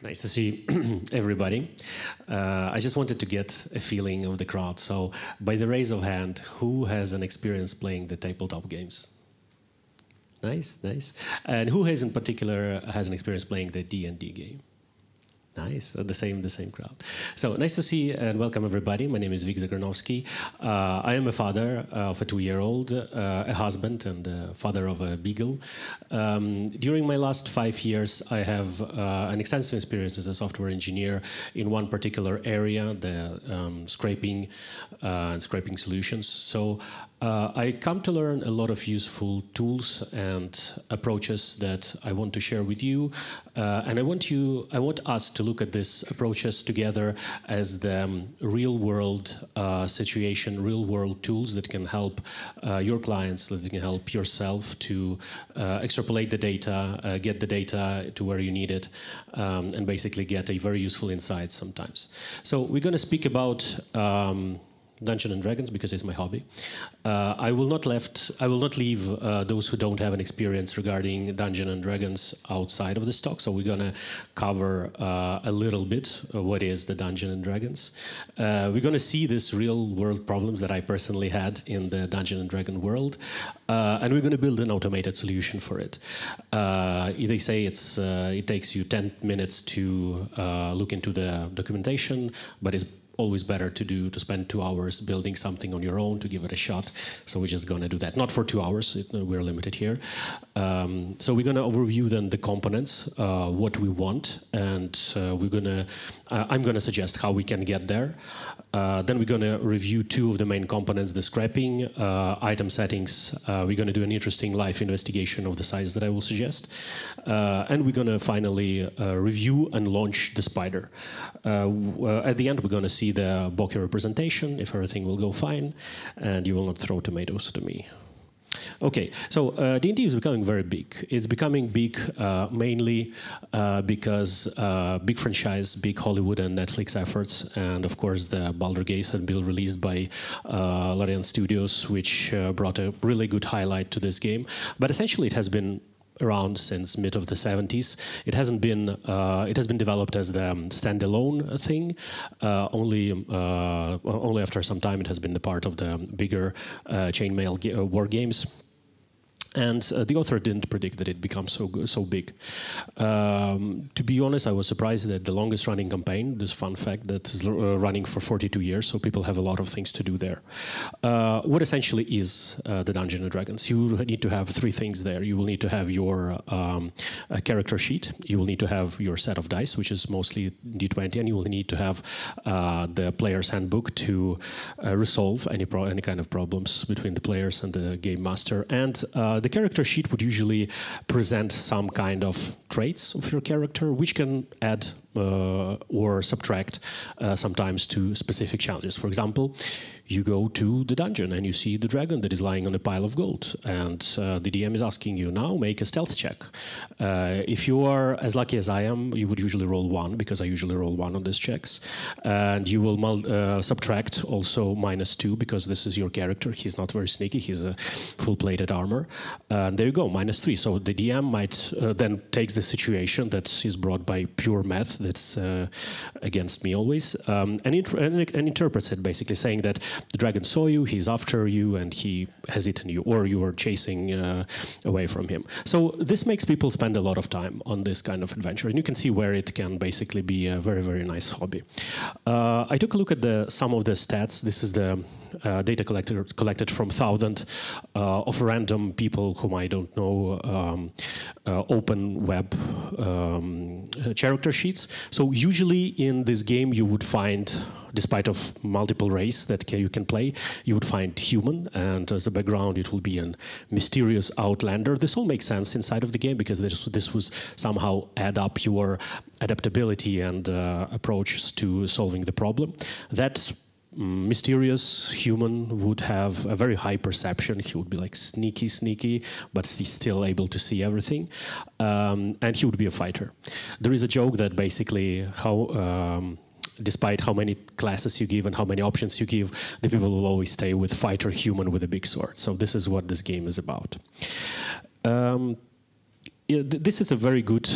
Nice to see everybody. I just wanted to get a feeling of the crowd. So, by the raise of hand, who has an experience playing the tabletop games? Nice, nice. And who has in particular has an experience playing the D&D game? Nice, the same crowd. So nice to see and welcome everybody. My name is Viktor Zagranovskyy. I am a father of a 2-year-old, a husband and a father of a beagle. During my last 5 years, I have an extensive experience as a software engineer in one particular area, the scraping and scraping solutions. So I come to learn a lot of useful tools and approaches that I want to share with you, and I want us to look at these approaches together as the real-world situation, real-world tools that can help your clients, that can help yourself to extrapolate the data, get the data to where you need it, and basically get a very useful insight sometimes. So we're going to speak about Dungeons and Dragons because it's my hobby. I will not leave those who don't have an experience regarding Dungeons and Dragons outside of this talk. So we're going to cover a little bit of what is the Dungeons and Dragons. We're going to see these real-world problems that I personally had in the Dungeons and Dragons world, and we're going to build an automated solution for it. They say it takes you 10 minutes to look into the documentation, but it's always better to spend 2 hours building something on your own to give it a shot. So we're just going to do that. Not for 2 hours, we're limited here. So we're going to overview then the components, what we want, and I'm going to suggest how we can get there. Then we're going to review 2 of the main components, the scrapping, item settings. We're going to do an interesting live investigation of the size that I will suggest. And we're going to finally review and launch the spider. At the end, we're going to see the Bokeh representation, if everything will go fine, and you will not throw tomatoes to me. Okay, so D&D is becoming very big. It's becoming big mainly because big franchise, big Hollywood and Netflix efforts, and of course the Baldur's Gate had been released by Larian Studios, which brought a really good highlight to this game. But essentially it has been around since mid of the 70s. It hasn't been. It has been developed as the standalone thing. Only after some time it has been the part of the bigger chainmail war games. And the author didn't predict that it becomes so big. To be honest, I was surprised that the longest running campaign, this fun fact, that is running for 42 years, so people have a lot of things to do there. What essentially is the Dungeons and Dragons? You need to have 3 things there. You will need to have your character sheet. You will need to have your set of dice, which is mostly D20, and you will need to have the player's handbook to resolve any kind of problems between the players and the game master. And the character sheet would usually present some kind of traits of your character, which can add or subtract sometimes to specific challenges. For example, you go to the dungeon and you see the dragon that is lying on a pile of gold, and the DM is asking you, now make a stealth check. If you are as lucky as I am, you would usually roll 1, because I usually roll 1 on these checks, and you will subtract also -2, because this is your character. He's not very sneaky, he's a full-plated armor. There you go, -3. So the DM might then takes the situation that is brought by pure math, that's against me always, and interprets it, basically saying that the dragon saw you, he's after you, and he has eaten you, or you are chasing away from him. So this makes people spend a lot of time on this kind of adventure, and you can see where it can basically be a very, very nice hobby. I took a look at some of the stats. This is the data collected from thousands of random people whom I don't know, open web character sheets. So usually in this game you would find, despite of multiple race that you can play, you would find human, and as a background it will be a mysterious outlander. This all makes sense inside of the game because this was somehow add up your adaptability and approaches to solving the problem. That mysterious human would have a very high perception. He would be like sneaky, but he's still able to see everything. And he would be a fighter. There is a joke that basically despite how many classes you give and how many options you give, the people will always stay with fighter human with a big sword. So this is what this game is about. This is a very good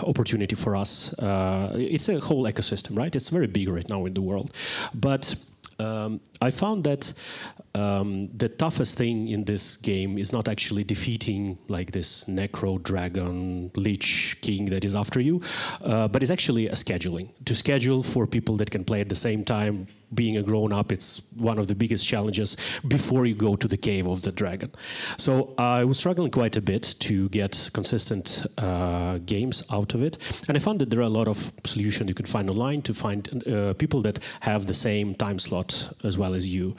opportunity for us. It's a whole ecosystem, right? It's very big right now in the world. But I found that the toughest thing in this game is not actually defeating like this necro dragon lich king that is after you, but it's actually a scheduling. To schedule for people that can play at the same time, being a grown-up, it's one of the biggest challenges before you go to the cave of the dragon. So I was struggling quite a bit to get consistent games out of it, and I found that there are a lot of solutions you can find online to find people that have the same time slot as well as you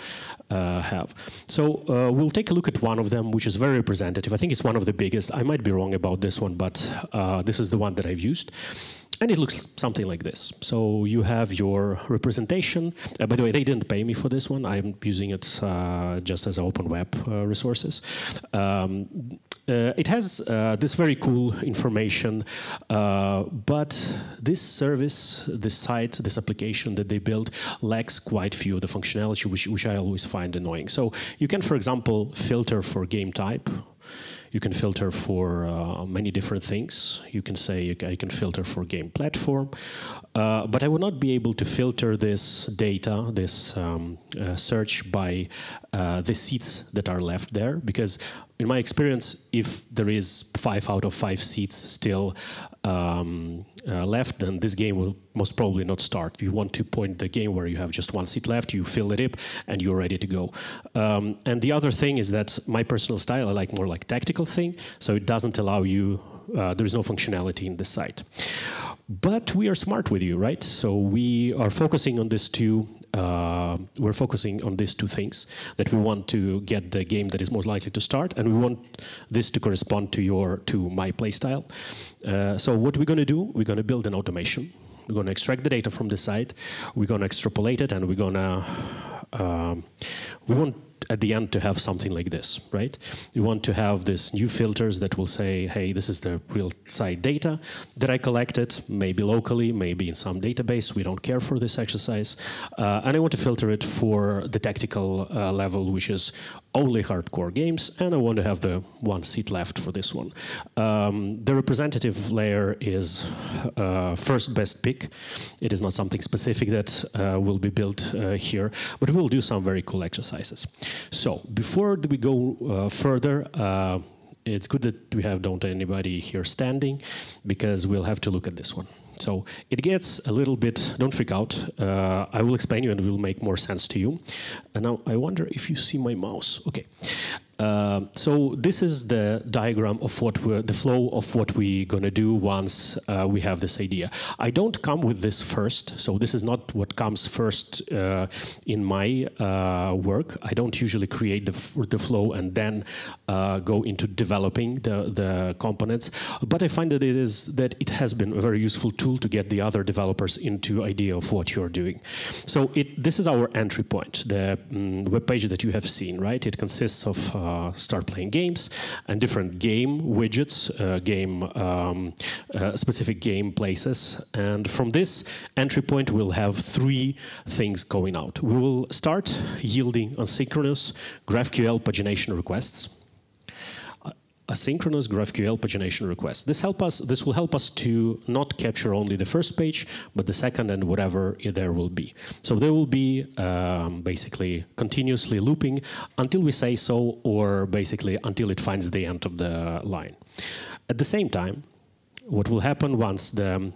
have. So we'll take a look at one of them, which is very representative. I think it's one of the biggest. I might be wrong about this one, but this is the one that I've used. And it looks something like this. So you have your representation. By the way, they didn't pay me for this one. I'm using it just as open web resources. It has this very cool information, but this service, this site, this application that they built lacks quite few of the functionality, which I always find annoying. So you can, for example, filter for game type. You can filter for many different things. You can say, I can filter for game platform. But I will not be able to filter this data, this search by the seats that are left there. Because in my experience, if there is 5 out of 5 seats still left, then this game will most probably not start. You want to point the game where you have just 1 seat left, you fill it up, and you're ready to go. And the other thing is that my personal style, I like more like tactical thing, so it doesn't allow you, there is no functionality in the site. But we are smart with you, right? So we are focusing on this two. We're focusing on these two things, that we want to get the game that is most likely to start, and we want this to correspond to my playstyle. So what we're going to do, we're going to build an automation. We're going to extract the data from the site. We're going to extrapolate it, and we're going to we want at the end to have something like this, right? We want to have this new filters that will say, hey, this is the real site data that I collected, maybe locally, maybe in some database. We don't care for this exercise. And I want to filter it for the tactical level, which is only hardcore games, and I want to have the 1 seat left for this one. The representative layer is first best pick. It is not something specific that will be built here, but we'll do some very cool exercises. So before we go further, it's good that we don't anybody here standing, because we'll have to look at this one. So it gets a little bit, don't freak out. I will explain you and it will make more sense to you. And now I wonder if you see my mouse. Okay. So this is the diagram of the flow of what we're going to do once we have this idea. I don't come with this first, so this is not what comes first in my work. I don't usually create the flow and then go into developing the components. But I find that it has been a very useful tool to get the other developers into idea of what you're doing. So this is our entry point, the web page that you have seen, right? It consists of start playing games and different game widgets, specific game places. And from this entry point, we'll have 3 things going out. We will start yielding asynchronous GraphQL pagination requests. Asynchronous GraphQL pagination requests. This will help us to not capture only the first page, but the second and whatever there will be. So there will be basically continuously looping until we say so, or basically until it finds the end of the line. At the same time, what will happen once the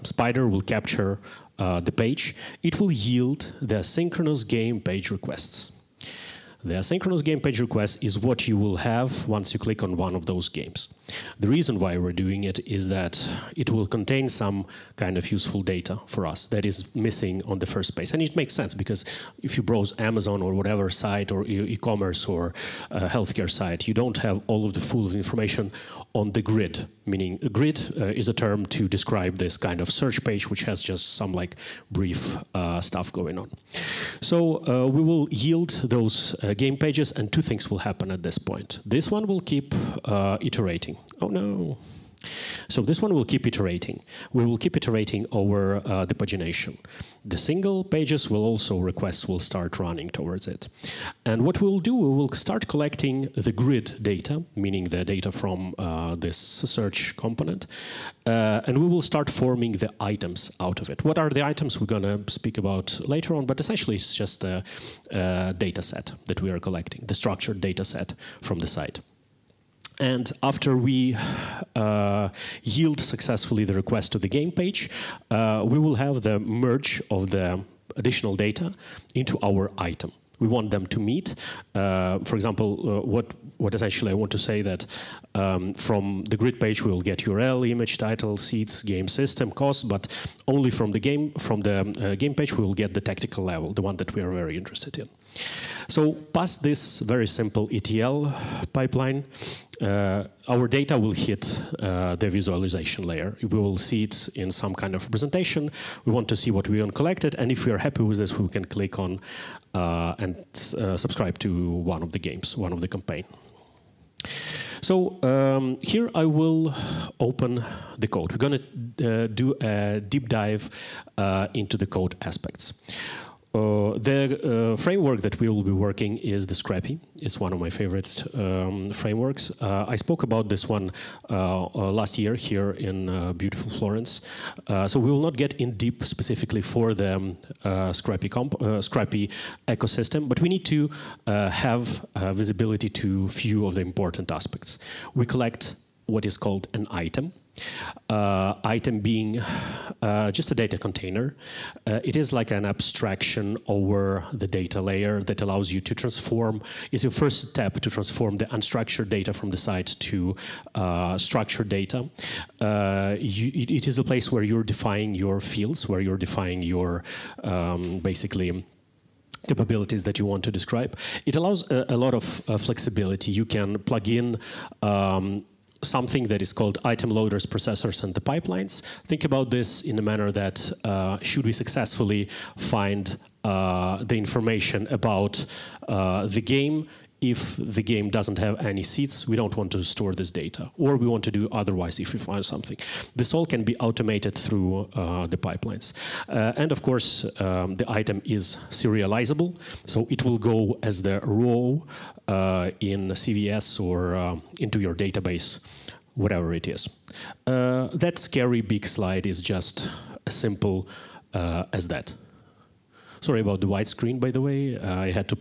spider will capture the page, it will yield the asynchronous game page requests. The asynchronous game page request is what you will have once you click on one of those games. The reason why we're doing it is that it will contain some kind of useful data for us that is missing on the first page. And it makes sense, because if you browse Amazon or whatever site, or e-commerce or healthcare site, you don't have all of the full information on the grid. Meaning a grid is a term to describe this kind of search page, which has just some like brief stuff going on. So we will yield those game pages, and 2 things will happen at this point. This one will keep iterating. Oh no, So this one will keep iterating. We will keep iterating over the pagination. The single pages will also, requests will start running towards it. And what we'll do, we will start collecting the grid data, meaning the data from this search component, and we will start forming the items out of it. What are the items we're going to speak about later on, but essentially it's just a data set that we are collecting, the structured data set from the site. And after we yield successfully the request to the game page, we will have the merge of the additional data into our item. We want them to meet. For example, what essentially I want to say that from the grid page we will get URL, image, title, seats, game system, cost, but only from the game game page we will get the tactical level, the one that we are very interested in. So past this very simple ETL pipeline, our data will hit the visualization layer. We will see it in some kind of representation. We want to see what we uncollected, and if we are happy with this, we can click on and subscribe to one of the games, one of the campaign. So here I will open the code. We're going to do a deep dive into the code aspects. The framework that we will be working is the Scrapy. It's one of my favorite frameworks. I spoke about this one last year here in beautiful Florence. So we will not get in deep specifically for the Scrapy ecosystem, but we need to have visibility to few of the important aspects. We collect what is called an item. Item being just a data container. It is like an abstraction over the data layer that allows you to transform, is your first step to transform the unstructured data from the site to structured data. It is a place where you're defining your fields, where you're defining your basically capabilities that you want to describe. It allows a lot of flexibility. You can plug in something that is called item loaders, processors, and the pipelines. Think about this in a manner that should we successfully find the information about the game, if the game doesn't have any seats, we don't want to store this data, or we want to do otherwise if we find something. This all can be automated through the pipelines. And of course, the item is serializable, so it will go as the row in CVS or into your database, whatever it is. That scary big slide is just as simple as that. Sorry about the white screen, by the way. I had to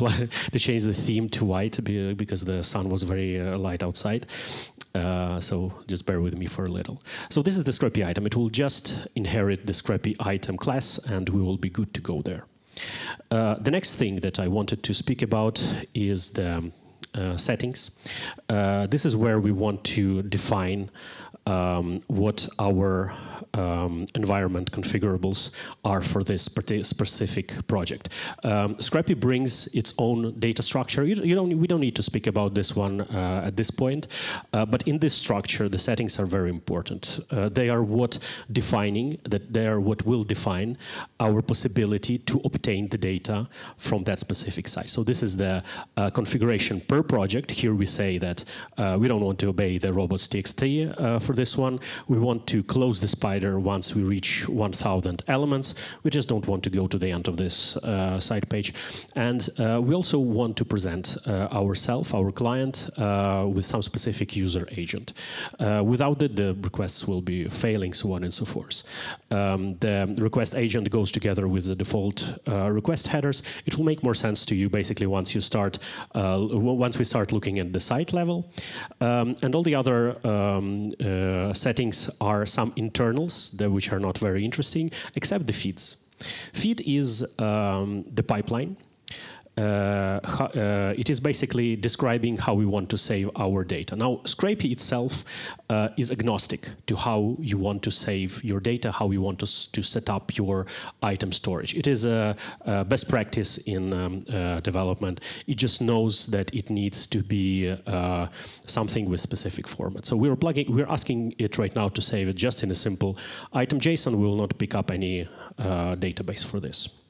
change the theme to white because the sun was very light outside. So just bear with me for a little. So this is the Scrapy item. It will just inherit the Scrapy item class, and we will be good to go there. The next thing that I wanted to speak about is the settings. This is where we want to define what our environment configurables are for this specific project. Scrapy brings its own data structure. We don't need to speak about this one at this point, but in this structure, the settings are very important. They are what will define our possibility to obtain the data from that specific site. So this is the configuration per project. Here we say that we don't want to obey the robots.txt for this one. We want to close the spider once we reach 1,000 elements. We just don't want to go to the end of this site page. And we also want to present ourselves, our client, with some specific user agent. Without it, the requests will be failing, so on and so forth. The request agent goes together with the default request headers. It will make more sense to you basically once we start looking at the site level. And all the other settings are some internals, which are not very interesting, except the feeds. Feed is the pipeline. It is basically describing how we want to save our data. Now, Scrapy itself is agnostic to how you want to save your data, how you want to set up your item storage. It is a best practice in development. It just knows that it needs to be something with specific format. So we're asking it right now to save it just in a simple item JSON. We will not pick up any database for this.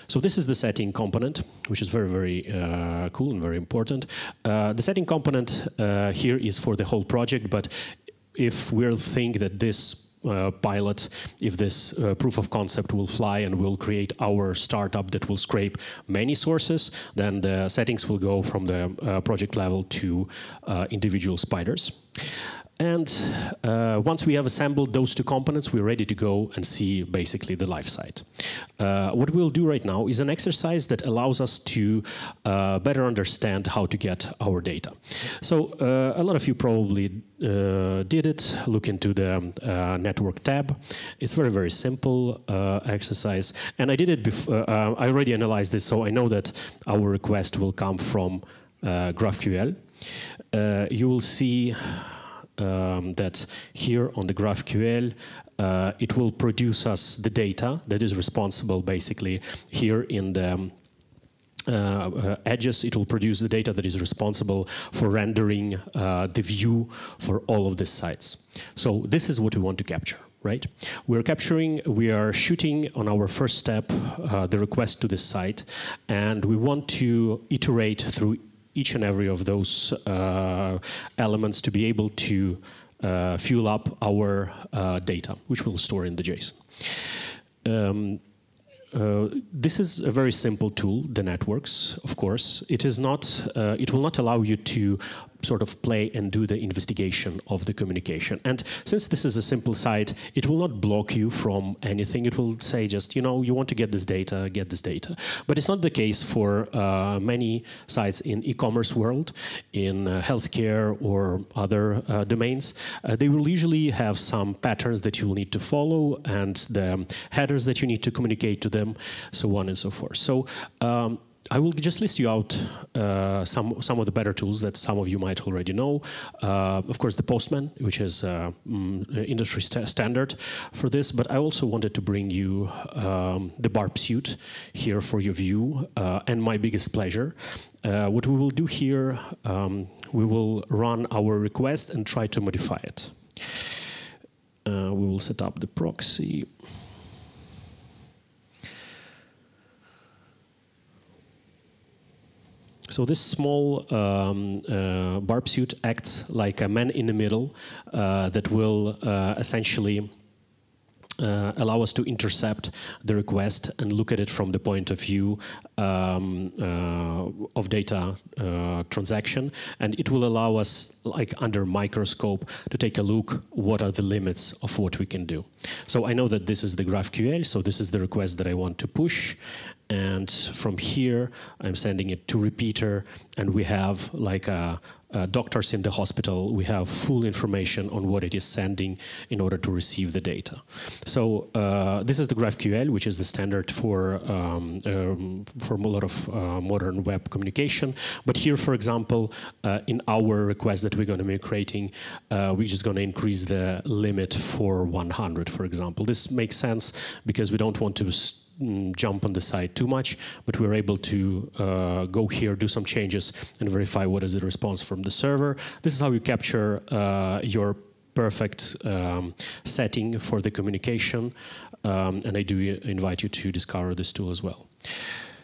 So this is the setting component, which is very, very cool and very important. The setting component here is for the whole project, but if we'll think that this pilot, if this proof of concept will fly and will create our startup that will scrape many sources, then the settings will go from the project level to individual spiders. And once we have assembled those two components, we're ready to go and see basically the live site. What we'll do right now is an exercise that allows us to better understand how to get our data. So a lot of you probably did it. Look into the network tab. It's very, very simple exercise. And I did it before. I already analyzed this, so I know that our request will come from GraphQL. You will see that here on the GraphQL, it will produce us the data that is responsible basically here in the edges. It will produce the data that is responsible for rendering the view for all of these sites. So this is what we want to capture, right? We are shooting on our first step the request to this site, and we want to iterate through each and every of those elements to be able to fuel up our data, which we'll store in the JSON. This is a very simple tool, the networks, of course. It is not. It will not allow you to sort of play and do the investigation of the communication. And since this is a simple site, it will not block you from anything. It will say just, you know, you want to get this data, get this data. But it's not the case for many sites in e-commerce world, in healthcare or other domains. They will usually have some patterns that you will need to follow and the headers that you need to communicate to them, so on and so forth. So I will just list you out some of the better tools that some of you might already know. Of course, the Postman, which is industry standard for this, but I also wanted to bring you the BARP suite here for your view, and my biggest pleasure. What we will do here, we will run our request and try to modify it. We will set up the proxy. So this small BARP suite acts like a man in the middle that will essentially allow us to intercept the request and look at it from the point of view of data transaction, and it will allow us, like under microscope, to take a look what are the limits of what we can do. So I know that this is the GraphQL, so this is the request that I want to push, and from here I'm sending it to repeater, and we have like doctors in the hospital, we have full information on what it is sending in order to receive the data. So this is the GraphQL, which is the standard for a lot of modern web communication. But here, for example, in our request that we're going to be creating, we're just going to increase the limit for 100, for example. This makes sense because we don't want to jump on the site too much, but we're able to go here, do some changes, and verify what is the response from the server. This is how you capture your perfect setting for the communication, and I do invite you to discover this tool as well.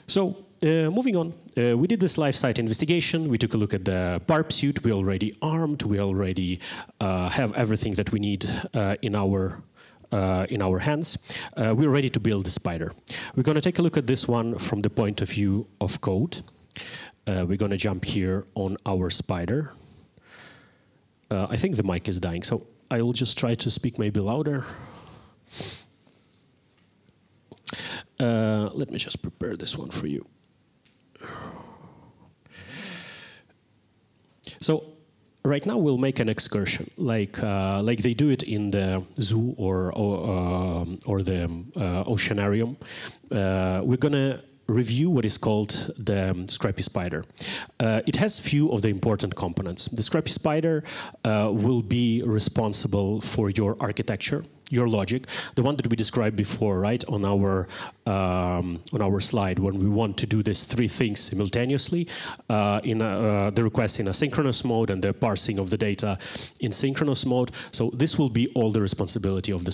So moving on, we did this live site investigation. We took a look at the BARP suite. We already armed. We already have everything that we need in our hands. We're ready to build the spider. We're going to take a look at this one from the point of view of code. We're going to jump here on our spider. I think the mic is dying, so I will just try to speak maybe louder. Let me just prepare this one for you. So right now we'll make an excursion, like they do it in the zoo or the oceanarium. We're gonna review what is called the Scrapy spider. It has few of the important components. The Scrapy spider will be responsible for your architecture. your logic, the one that we described before, right, on our slide, when we want to do these three things simultaneously, the request in asynchronous mode and the parsing of the data in synchronous mode. So this will be all the responsibility of the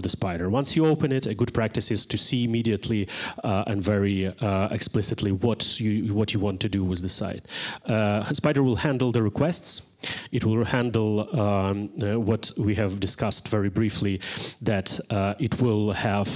spider. Once you open it, a good practice is to see immediately and very explicitly what you want to do with the site. Spider will handle the requests. It will handle what we have discussed very briefly, that it will have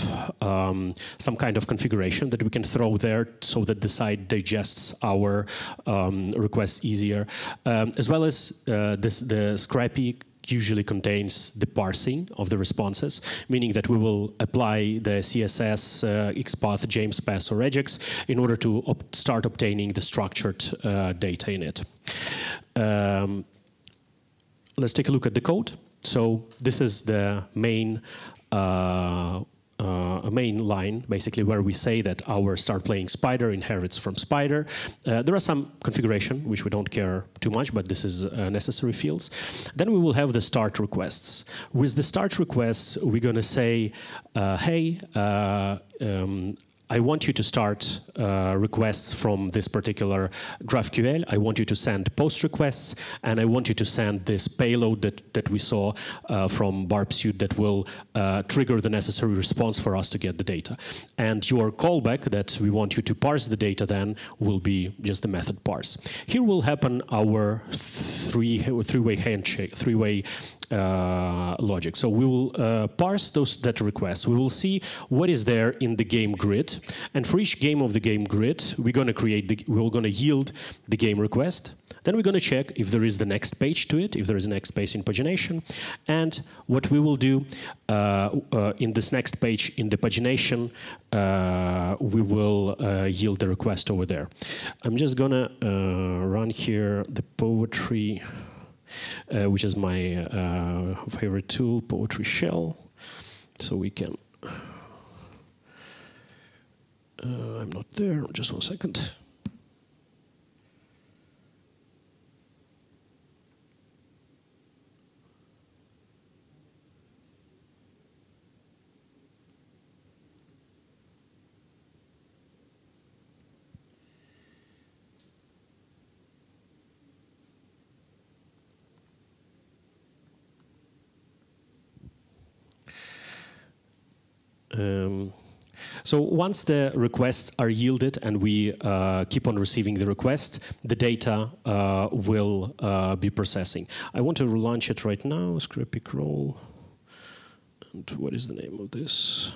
some kind of configuration that we can throw there so that the site digests our requests easier, as well as the Scrapy usually contains the parsing of the responses, meaning that we will apply the CSS, XPath, JamesPath, or regex in order to start obtaining the structured data in it. Let's take a look at the code. So this is the main line, basically, where we say that our start playing spider inherits from spider. There are some configuration, which we don't care too much, but this is necessary fields. Then we will have the start requests. With the start requests, we're going to say, hey, I want you to start requests from this particular GraphQL. I want you to send post requests, and I want you to send this payload that we saw from Barb suite that will trigger the necessary response for us to get the data. And your callback that we want you to parse the data then will be just the method parse. Here will happen our three-way handshake, three-way logic. So we will parse that request. We will see what is there in the game grid. And for each game of the game grid, we're going to yield the game request. Then we're going to check if there is the next page to it, if there is a next page in pagination. And what we will do in this next page in the pagination, we will yield the request over there. I'm just going to run here the poetry, which is my favorite tool, Poetry Shell, so we can. I'm not there, just 1 second. So once the requests are yielded and we keep on receiving the request, the data will be processing. I want to relaunch it right now, Scrapy crawl. And what is the name of this?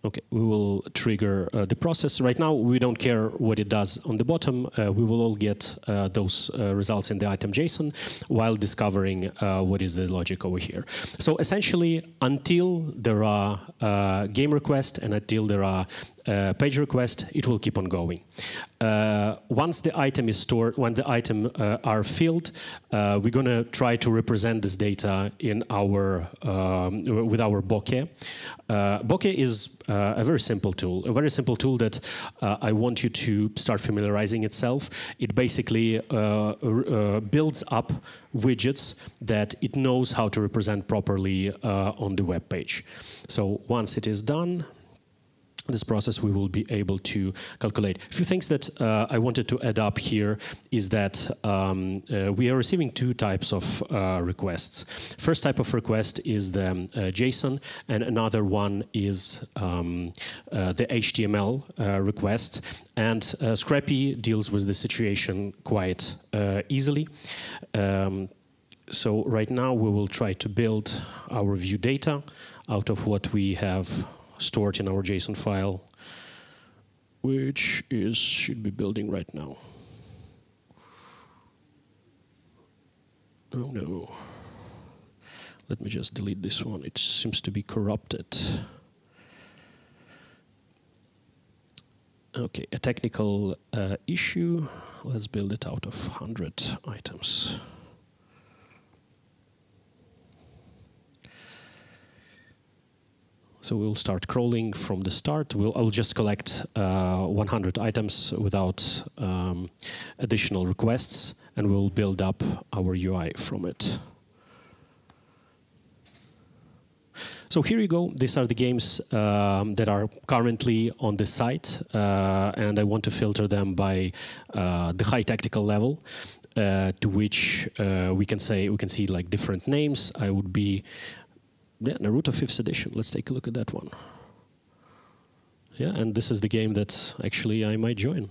Okay, we will trigger the process. Right now, we don't care what it does on the bottom. We will all get those results in the item JSON while discovering what is the logic over here. So essentially, until there are game requests and until there are page requests, it will keep on going. Once the item is stored, when the item are filled, we're going to try to represent this data in our with our Bokeh. Bokeh is a very simple tool that I want you to start familiarizing itself. It basically builds up widgets that it knows how to represent properly on the web page. So once it is done, this process we will be able to calculate. A few things that I wanted to add up here is that we are receiving two types of requests. First type of request is the JSON, and another one is the HTML request. And Scrapy deals with the situation quite easily. So right now we will try to build our view data out of what we have stored in our JSON file, which should be building right now. Oh no. Let me just delete this one. It seems to be corrupted. Okay, a technical issue. Let's build it out of 100 items. So we'll start crawling from the start. I'll just collect 100 items without additional requests, and we'll build up our UI from it. So here you go. These are the games that are currently on the site, and I want to filter them by the high tactical level, to which we can see like different names. I would be Naruto 5th edition. Let's take a look at that one. Yeah, and this is the game that actually I might join.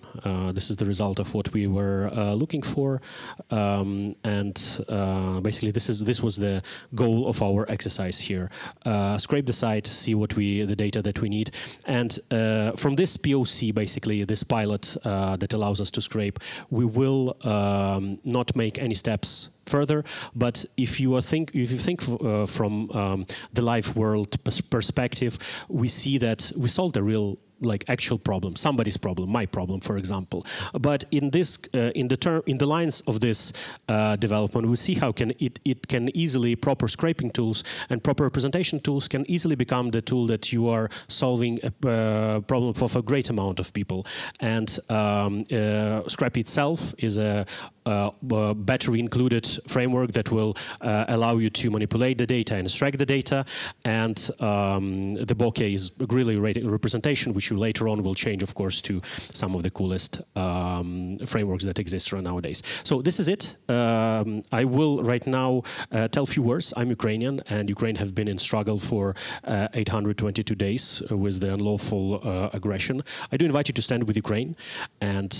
This is the result of what we were looking for, and basically this was the goal of our exercise here. Scrape the site, see the data that we need, and from this POC, basically this pilot that allows us to scrape, we will not make any steps further. But if you think from the live world perspective, we see that we solved a real actual problem, somebody's problem, my problem, for example. But in this, in the lines of this development, we see how it can easily, proper scraping tools and proper representation tools can easily become the tool that you are solving a problem for a great amount of people. And Scrapy itself is a battery included framework that will allow you to manipulate the data and extract the data, and the bokeh is really representation, which you later on will change, of course, to some of the coolest frameworks that exist nowadays. So this is it. I will right now tell a few words. I'm Ukrainian, and Ukraine have been in struggle for 822 days with the unlawful aggression. I do invite you to stand with Ukraine and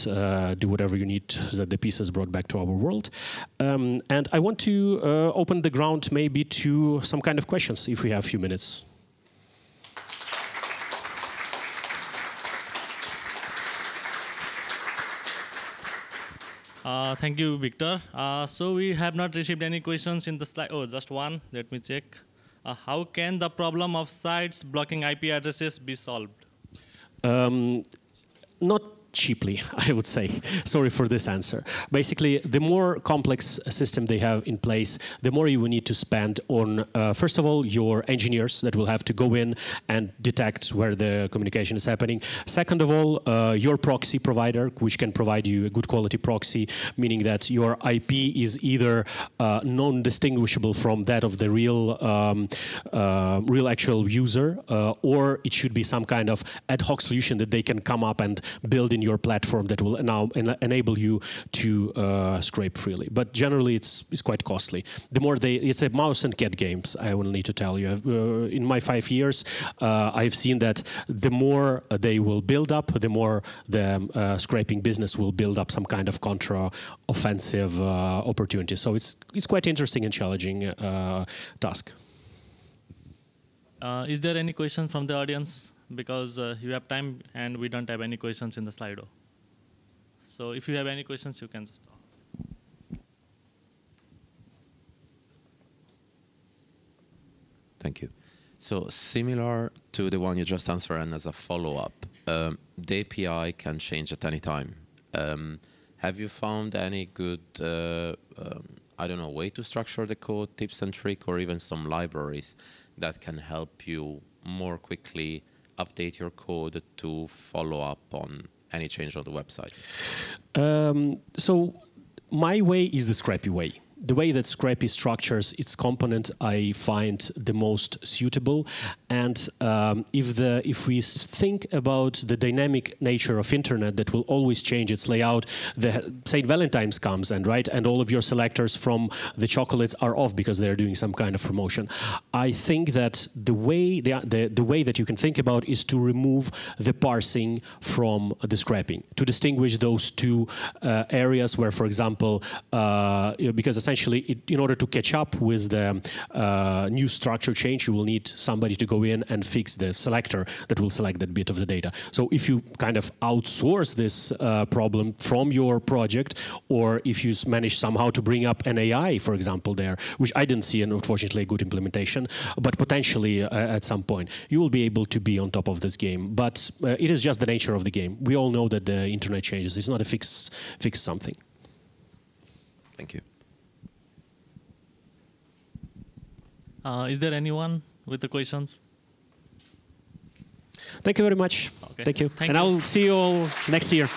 do whatever you need so that the peace is brought back to our world. And I want to open the ground maybe to some kind of questions, if we have a few minutes. Thank you, Viktor. So we have not received any questions in the slide. Oh, just one. Let me check. How can the problem of sites blocking IP addresses be solved? Not cheaply, I would say. Sorry for this answer. Basically, the more complex system they have in place, the more you will need to spend on, first of all, your engineers that will have to go in and detect where the communication is happening. Second of all, your proxy provider, which can provide you a good quality proxy, meaning that your IP is either non-distinguishable from that of the real actual user, or it should be some kind of ad hoc solution that they can come up and build in your platform that will now enable you to scrape freely. But generally, it's quite costly. The more it's a mouse and cat games, I will need to tell you. In my 5 years, I've seen that the more they will build up, the more the scraping business will build up some kind of contra-offensive opportunity. So it's quite interesting and challenging task. Is there any question from the audience? Because you have time and we don't have any questions in the Slido. So if you have any questions, you can just talk. Thank you. So similar to the one you just answered, and as a follow-up, the API can change at any time. Have you found any good, I don't know, way to structure the code, tips and tricks, or even some libraries that can help you more quickly update your code to follow up on any change on the website? So my way is the Scrapy way. The way that Scrapy structures its component, I find the most suitable. And if we think about the dynamic nature of internet that will always change its layout, St. Valentine's comes and all of your selectors from the chocolates are off because they're doing some kind of promotion. I think that the way that you can think about is to remove the parsing from the scraping, to distinguish those two areas where, for example, because essentially, in order to catch up with the new structure change, you will need somebody to go in and fix the selector that will select that bit of the data. So if you kind of outsource this problem from your project, or if you manage somehow to bring up an AI, for example, there, which I didn't see, unfortunately, a good implementation, but potentially at some point, you will be able to be on top of this game. But it is just the nature of the game. We all know that the internet changes. It's not a fixed something. Thank you. Is there anyone with the questions? Thank you very much. Okay. Thank you. Thank and you. I'll see you all next year.